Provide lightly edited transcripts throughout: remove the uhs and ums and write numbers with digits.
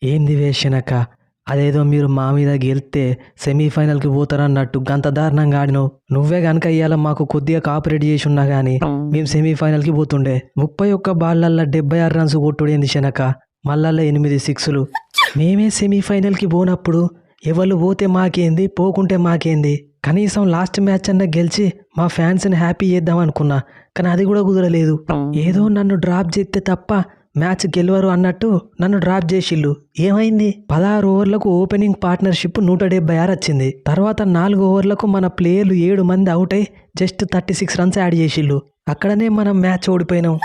ఏంది వేషనక్క, అదేదో మీరు మా మీద గెలిస్తే సెమీఫైనల్కి పోతారన్నట్టు గంత దారుణంగా ఆడినావు. నువ్వే గనక ఇయ్యాల మాకు కొద్దిగా కాపరేట్ చేసి ఉన్నా కానీ మేము సెమీఫైనల్కి పోతుండే. 31 బాళ్ళల్లో 76 రన్స్ కొట్టుడేంది శనక, మళ్ళా 8 సిక్స్లు. మేమే సెమీఫైనల్కి పోనప్పుడు ఎవరు పోతే మాకేంది, పోకుంటే మాకేంది. కనీసం లాస్ట్ మ్యాచ్ అన్న గెలిచి మా ఫ్యాన్స్ని హ్యాపీ చేద్దాం అనుకున్నా, కానీ అది కూడా కుదరలేదు. ఏదో నన్ను డ్రాప్ చేస్తే తప్ప మ్యాచ్ గెలవరు అన్నట్టు నన్ను డ్రాప్ చేసిళ్ళు. ఏమైంది? 16 ఓవర్లకు ఓపెనింగ్ పార్ట్నర్షిప్ 176 వచ్చింది. తర్వాత 4 ఓవర్లకు మన ప్లేయర్లు 7 మంది అవుట్ అయి జస్ట్ 36 రన్స్ యాడ్ చేసిళ్ళు. అక్కడనే మనం మ్యాచ్ ఓడిపోయినాం.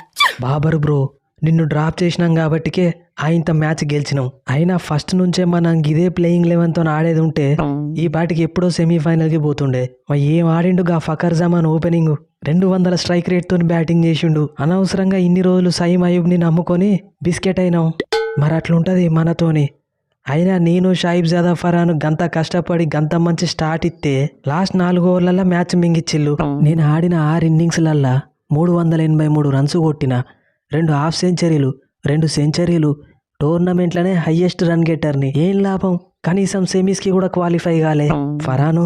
బాబర్ బ్రో, నిన్ను డ్రాప్ చేసినాం కాబట్టికే ఇంత మ్యాచ్ గెలిచినాం. అయినా ఫస్ట్ నుంచే మనం ఇదే ప్లేయింగ్ 11తో ఆడేది ఉంటే ఈ పాటికి ఎప్పుడో సెమీఫైనల్కి పోతుండే. ఏం ఆడిండు గా ఫకర్ జమాన్ ఓపెనింగ్. 200 స్ట్రైక్ రేట్తో బ్యాటింగ్ చేసిండు. అనవసరంగా ఇన్ని రోజులు సయీం అయూబ్ని నమ్ముకొని బిస్కెట్ అయినాం. మరి అట్లుంటది మనతోని. అయినా నేను షాయిబ్ జాదా ఫరాన్ గంత కష్టపడి గంత మంచి స్టార్ట్ ఇస్తే లాస్ట్ 4 ఓవర్లలో మ్యాచ్ మింగిచ్చిల్లు. నేను ఆడిన 6 ఇన్నింగ్స్లల్లా 383 రన్స్ కొట్టిన, 2 హాఫ్ సెంచరీలు, 2 సెంచరీలు, టోర్నమెంట్లనే హైయెస్ట్ రన్ గెట్టర్ని. ఏం లాభం, కనీసం సెమీస్కి కూడా క్వాలిఫై కాలే. ఫరాను,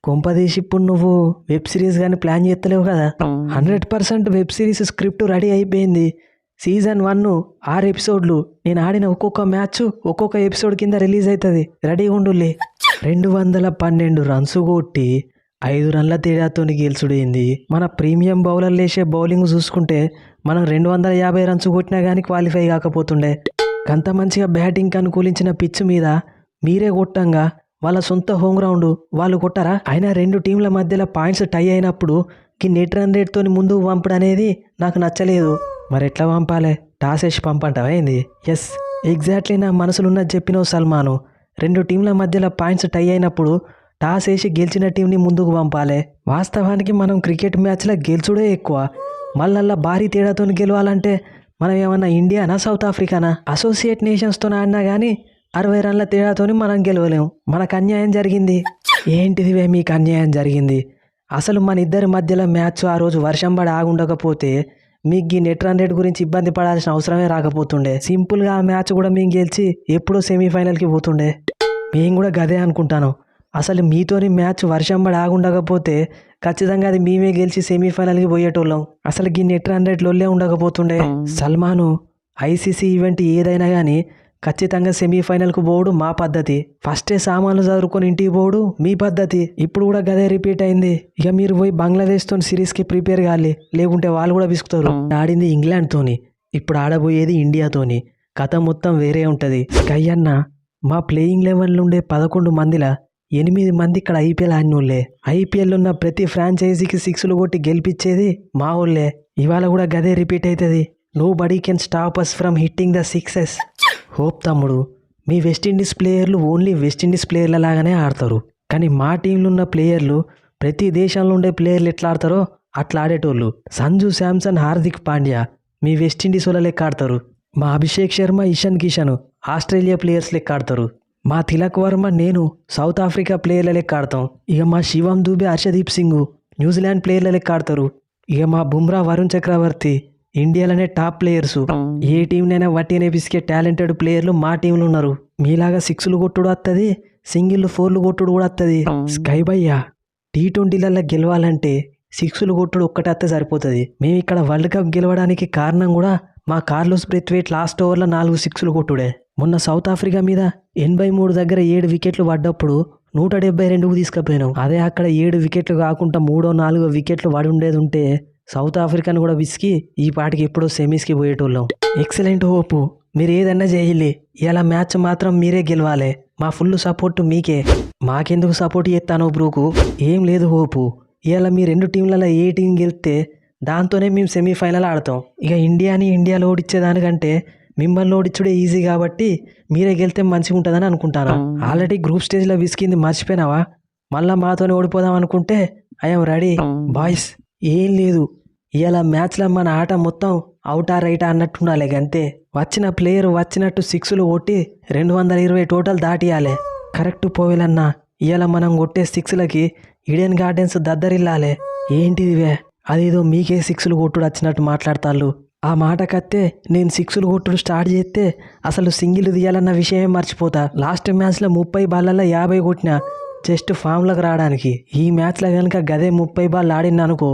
కొంపదీసి ఇప్పుడు నువ్వు వెబ్ సిరీస్ కానీ ప్లాన్ చేస్తలేవు కదా? 100% వెబ్ సిరీస్ స్క్రిప్ట్ రెడీ అయిపోయింది. సీజన్ 1 6 ఎపిసోడ్లు. నేను ఆడిన ఒక్కొక్క మ్యాచ్ ఒక్కొక్క ఎపిసోడ్ కింద రిలీజ్ అవుతుంది. రెడీగా ఉండులే. 212 రన్స్ కొట్టి 5 రన్ల తేడాతో గెలుచుడైంది. మన ప్రీమియం బౌలర్లు వేసే బౌలింగ్ చూసుకుంటే మనం 250 రన్స్ కొట్టినా కానీ క్వాలిఫై కాకపోతుండే. అంత మంచిగా బ్యాటింగ్కి అనుకూలించిన పిచ్ మీద మీరే కొట్టంగా వాళ్ళ సొంత హోమ్ గ్రౌండ్ వాళ్ళు కొట్టరా? అయినా 2 టీంల మధ్యలో పాయింట్స్ టై అయినప్పుడు ఈ నెట్ రన్ రేట్తో ముందుకు పంపడం అనేది నాకు నచ్చలేదు. మరి ఎట్లా పంపాలి? టాస్ వేసి పంపంటావా ఏంది? ఎస్, ఎగ్జాక్ట్లీ నా మనసులున్నది చెప్పినావు సల్మాను. 2 టీంల మధ్యలో పాయింట్స్ టై అయినప్పుడు టాస్ వేసి గెలిచిన టీంని ముందుకు పంపాలి. వాస్తవానికి మనం క్రికెట్ మ్యాచ్లో గెలుచుడే ఎక్కువ. మళ్ళల్లా భారీ తేడాతో గెలవాలంటే మనం ఏమన్నా ఇండియానా సౌత్ ఆఫ్రికానా? అసోసియేట్ నేషన్స్తో ఆడినా కానీ 60 రన్ల తేడాతో మనం గెలవలేం. మనకు అన్యాయం జరిగింది. ఏంటిదివే మీకు అన్యాయం జరిగింది? అసలు మన ఇద్దరి మధ్యలో మ్యాచ్ ఆ రోజు వర్షం పడి ఆగుండకపోతే మీకు ఈ నెట్ రన్ రేట్ గురించి ఇబ్బంది పడాల్సిన అవసరమే రాకపోతుండే. సింపుల్గా ఆ మ్యాచ్ కూడా మేము గెలిచి ఎప్పుడో సెమీఫైనల్కి పోతుండే. మేము కూడా గదే అనుకుంటాను. అసలు మీతోని మ్యాచ్ వర్షం పడి ఆగుండకపోతే ఖచ్చితంగా అది మేమే గెలిచి సెమీఫైనల్కి పోయేటోళ్ళం. అసలు ఈ నెట్ రన్ రేట్లోనే ఉండకపోతుండే. సల్మాను, ఐసీసీ ఈవెంట్ ఏదైనా కానీ ఖచ్చితంగా సెమీఫైనల్కు పోవడు మా పద్ధతి. ఫస్టే సామాన్లు చదువుకొని ఇంటికి పోవడు మీ పద్ధతి. ఇప్పుడు కూడా గదే రిపీట్ అయింది. ఇక మీరు పోయి బంగ్లాదేశ్తో సిరీస్కి ప్రిపేర్ కావాలి, లేకుంటే వాళ్ళు కూడా విసుకుతారు. ఆడింది ఇంగ్లాండ్తోని, ఇప్పుడు ఆడబోయేది ఇండియాతోని. కథ మొత్తం వేరే ఉంటుంది. కయ్యన్న, మా ప్లేయింగ్ 11 ఉండే 11 మందిలా 8 మంది ఇక్కడ ఐపీఎల్ ఆడినోళ్ళే. ఐపీఎల్ ఉన్న ప్రతి ఫ్రాంచైజీకి 6లు కొట్టి గెలిపించేది మా ఊళ్ళే. ఇవాళ కూడా గదే రిపీట్ అవుతుంది. Nobody can stop us from hitting the sixes. Hope తమ్ముడు, మీ వెస్టిండీస్ ప్లేయర్లు ఓన్లీ వెస్టిండీస్ ప్లేయర్ల లాగానే ఆడతారు. కానీ మా టీంలో ఉన్న ప్లేయర్లు ప్రతి దేశంలో ఉండే ప్లేయర్లు ఎట్లా ఆడతారో అట్లా ఆడేటోళ్ళు. సంజు శాంసన్, హార్దిక్ పాండ్యా మీ వెస్టిండీస్ వాళ్ళ లెక్క ఆడతారు. మా అభిషేక్ శర్మ, ఇషాన్ కిషన్ ఆస్ట్రేలియా ప్లేయర్స్ లెక్క ఆడతారు. మా తిలక్ వర్మ, నేను సౌత్ ఆఫ్రికా ప్లేయర్ల లెక్క ఆడతాం. ఇక మా శివం దూబే, హర్షదీప్ సింగ్ న్యూజిలాండ్ ప్లేయర్ల లెక్క ఆడతారు. ఇక మా బుమ్రా, వరుణ్ చక్రవర్తి ఇండియాలోనే టాప్ ప్లేయర్స్. ఏ టీంనైనా వట్టినే పిసికే టాలెంటెడ్ ప్లేయర్లు మా టీంలో ఉన్నారు. మీలాగా 6లు కొట్టుడు వస్తుంది, సింగిల్ 4లు కొట్టుడు కూడా వస్తుంది. స్కై భయ్యా, T20లలో గెలవాలంటే 6లు కొట్టుడు ఒక్కటే వస్తే సరిపోతుంది. మేము ఇక్కడ వరల్డ్ కప్ గెలవడానికి కారణం కూడా మా కార్లోస్ బ్రెత్వేట్ లాస్ట్ ఓవర్లో 4 6లు కొట్టుడే. మొన్న సౌత్ ఆఫ్రికా మీద 83 దగ్గర 7 వికెట్లు పడ్డప్పుడు 172కు తీసుకుపోయినాం. అదే అక్కడ 7 వికెట్లు కాకుండా 3-4 వికెట్లు పడి ఉండేది ఉంటే సౌత్ ఆఫ్రికాను కూడా విసికి ఈ పాటికి ఎప్పుడో సెమీస్కి పోయేటోళ్ళం. ఎక్సలెంట్ హోపు, మీరు ఏదన్నా చేయాలి. ఇలా మ్యాచ్ మాత్రం మీరే గెలవాలి. మా ఫుల్ సపోర్ట్ మీకే. మాకెందుకు సపోర్ట్ చేస్తానో బ్రూకు? ఏం లేదు హోపు, ఇలా మీ 2 టీంలలో ఏ టీం గెలిస్తే దాంతోనే మేము సెమీఫైనల్ ఆడతాం. ఇక ఇండియాలో ఓడిచ్చేదానికంటే మిమ్మల్ని ఓడిచ్చుడే ఈజీ కాబట్టి మీరే గెలితే మంచిగా ఉంటుందని అనుకుంటాను. ఆల్రెడీ గ్రూప్ స్టేజ్లో విసికింది మర్చిపోయినావా? మళ్ళీ మాతోనే ఓడిపోదాం అనుకుంటే ఐఎమ్ రెడీ బాయ్స్. ఏం లేదు, ఇలా మ్యాచ్లో మన ఆట మొత్తం అవుటా రైటా అన్నట్టుండాలి. అంతే, వచ్చిన ప్లేయర్ వచ్చినట్టు 6లు కొట్టి 220 టోటల్ దాటియాలి. కరెక్ట్ పోవేలన్నా. ఇలా మనం కొట్టే 6లకి ఈడెన్ గార్డెన్స్ దద్దరిల్లాలి. ఏంటిదివే, అదేదో మీకే 6లు కొట్టుడు వచ్చినట్టు మాట్లాడతాళ్ళు. ఆ మాటకత్తే నేను సిక్స్లు కొట్టుడు స్టార్ట్ చేస్తే అసలు సింగిల్ తీయాలన్న విషయమే మర్చిపోతా. లాస్ట్ మ్యాచ్లో 30 బాళ్ళల్లో 50 కొట్టినా జస్ట్ ఫామ్లోకి రావడానికి. ఈ మ్యాచ్లో కనుక గదే 30 బాల్ ఆడినా అనుకో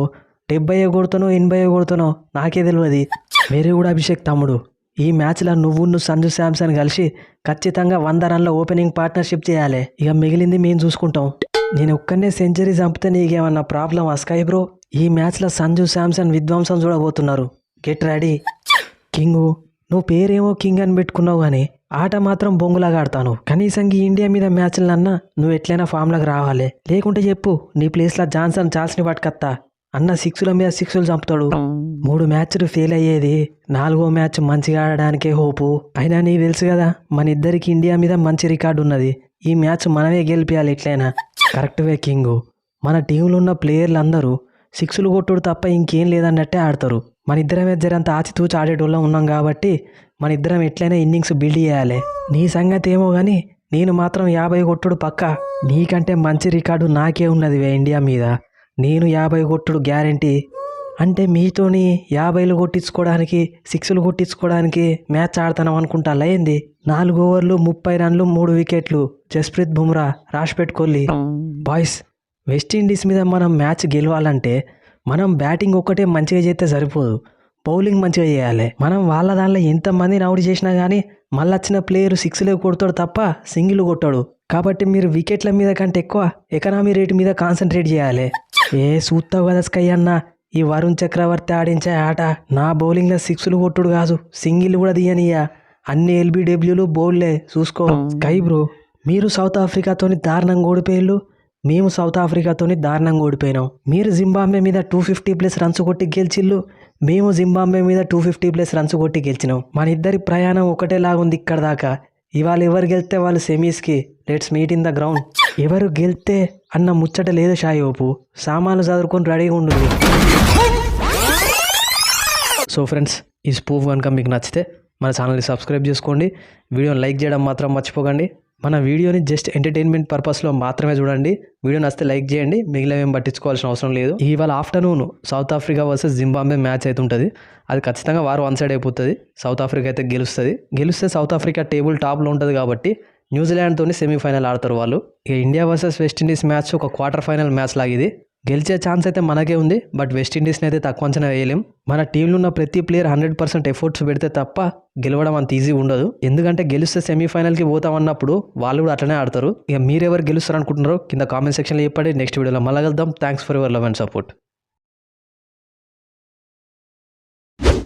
70 కొడుతానో 80 కొడుతానో నాకే తెలియదు. వేరే కూడా అభిషేక్ తమ్ముడు, ఈ మ్యాచ్లో నువ్వు సంజు శాంసన్ కలిసి ఖచ్చితంగా 100 రన్ల ఓపెనింగ్ పార్ట్నర్షిప్ చేయాలి. ఇక మిగిలింది మేము చూసుకుంటాం. నేను ఒక్కనే సెంచరీ చంపితే నీకేమన్నా ప్రాబ్లం స్కై బ్రో? ఈ మ్యాచ్లో సంజు శాంసన్ విధ్వంసం చూడబోతున్నారు. Get ready. కింగు, నువ్వు పేరేమో కింగ్ అని పెట్టుకున్నావు కానీ ఆట మాత్రం బొంగులాగా ఆడతాను. కనీసం ఈ ఇండియా మీద మ్యాచ్లన్నా నువ్వు ఎట్లయినా ఫామ్లోకి రావాలి. లేకుంటే చెప్పు, నీ ప్లేస్లో జాన్సన్ చార్ల్స్ని పట్టుకత్తా. అన్న 6ల మీద 6లు చంపుతాడు. 3 మ్యాచ్లు ఫెయిల్ అయ్యేది, 4వ మ్యాచ్ మంచిగా ఆడడానికే హోపు. అయినా నీకు తెలుసు కదా మన ఇద్దరికి ఇండియా మీద మంచి రికార్డు ఉన్నది. ఈ మ్యాచ్ మనమే గెలిపించాలి ఎట్లయినా. కరెక్ట్వే కింగు, మన టీంలో ఉన్న ప్లేయర్లు అందరూ 6లు కొట్టుడు తప్ప ఇంకేం లేదన్నట్టే ఆడతారు. మన ఇద్దరమే జరంత ఆచితూచి ఆడేటోళ్ళం ఉన్నాం కాబట్టి మన ఇద్దరం ఎట్లయినా ఇన్నింగ్స్ బిల్డ్ చేయాలి. నీ సంగతి ఏమో కానీ నేను మాత్రం 50 కొట్టుడు పక్కా. నీకంటే మంచి రికార్డు నాకే ఉన్నది ఇండియా మీద. నేను 50 కొట్టుడు గ్యారంటీ. అంటే మీతోని 50లు కొట్టించుకోవడానికి 6లు కొట్టించుకోవడానికి మ్యాచ్ ఆడతాను అనుకుంటా ఏంది? 4 ఓవర్లు 30 రన్లు 3 వికెట్లు. జస్ప్రీత్ బుమ్రా రాసిపెట్ కోహ్లీ. బాయ్స్, వెస్టిండీస్ మీద మనం మ్యాచ్ గెలవాలంటే మనం బ్యాటింగ్ ఒక్కటే మంచిగా చేస్తే సరిపోదు, బౌలింగ్ మంచిగా చేయాలి. మనం వాళ్ళ దానిలో ఎంతమందిని అవుట్ చేసినా కానీ మళ్ళీ వచ్చిన ప్లేయర్ 6లే కొడతాడు తప్ప సింగిల్ కొట్టాడు. కాబట్టి మీరు వికెట్ల మీద కంటే ఎక్కువ ఎకనామీ రేటు మీద కాన్సన్ట్రేట్ చేయాలి. చూస్తావు కదా స్కై అన్న, ఈ వరుణ్ చక్రవర్తి ఆడించే ఆట నా బౌలింగ్లో 6లు కొట్టుడు కాదు, సింగిల్ కూడా తీయనియా. అన్ని ఎల్బిడబ్ల్యూలు బౌల్లే చూసుకో. స్కై బ్రో, మీరు సౌత్ ఆఫ్రికాతోని దారుణంగా ఓడిపోయారు, మేము సౌత్ ఆఫ్రికాతోని దారుణంగా ఓడిపోయినాం. మీరు జింబాబ్వే మీద 250+ రన్స్ కొట్టి గెలిచిల్లు, మేము జింబాబ్వే మీద 250+ రన్స్ కొట్టి గెలిచినాం. మన ఇద్దరి ప్రయాణం ఒకటేలాగుంది ఇక్కడ దాకా. ఇవాళ ఎవరు గెలిస్తే వాళ్ళు సెమీస్కి. Let's meet in the ground. ఎవరు గెలిస్తే అన్న ముచ్చట లేదు షాయోపు. సామాన్లు చదువుకొని రెడీగా ఉండు. సో ఫ్రెండ్స్, ఈ స్పూఫ్ కనుక మీకు నచ్చితే మన ఛానల్ని సబ్స్క్రైబ్ చేసుకోండి. వీడియోని లైక్ చేయడం మాత్రం మర్చిపోకండి. మన వీడియోని జస్ట్ ఎంటర్టైన్మెంట్ పర్పస్లో మాత్రమే చూడండి. వీడియో నచ్చితే లైక్ చేయండి, మిగిలినవేం పట్టించుకోవాల్సిన అవసరం లేదు. ఇవాళ afternoon south Africa versus Zimbabwe match అయితే ఉంటుంది. అది ఖచ్చితంగా వారు 1 సైడ్ అయిపోతుంది. సౌత్ ఆఫ్రికా అయితే గెలిస్తే సౌత్ ఆఫ్రికా టేబుల్ టాప్లో ఉంటుంది కాబట్టి న్యూజిలాండ్తో సెమీఫైనల్ ఆడతారు వాళ్ళు. ఇక ఇండియా వర్సెస్ వెస్టిండీస్ మ్యాచ్ ఒక క్వార్టర్ ఫైనల్ మ్యాచ్ లాగిది. గెలిచే ఛాన్స్ అయితే మనకే ఉంది, బట్ వెస్టిండీస్ని అయితే తక్కువ అంచనా వేయలేం. మన టీంలో ఉన్న ప్రతి ప్లేయర్ 100% ఎఫర్ట్స్ పెడితే తప్ప గెలవడం అంత ఈజీ ఉండదు. ఎందుకంటే గెలిస్తే సెమీఫైనల్కి పోతామన్నప్పుడు వాళ్ళు కూడా అట్లనే ఆడతారు. ఇక మీరెవరు గెలుస్తారు అనుకుంటున్నారో కింద కామెంట్ సెక్షన్లో చెప్పండి. నెక్స్ట్ వీడియోలో మళ్ళీ కలుద్దాం. Thanks for your love and support.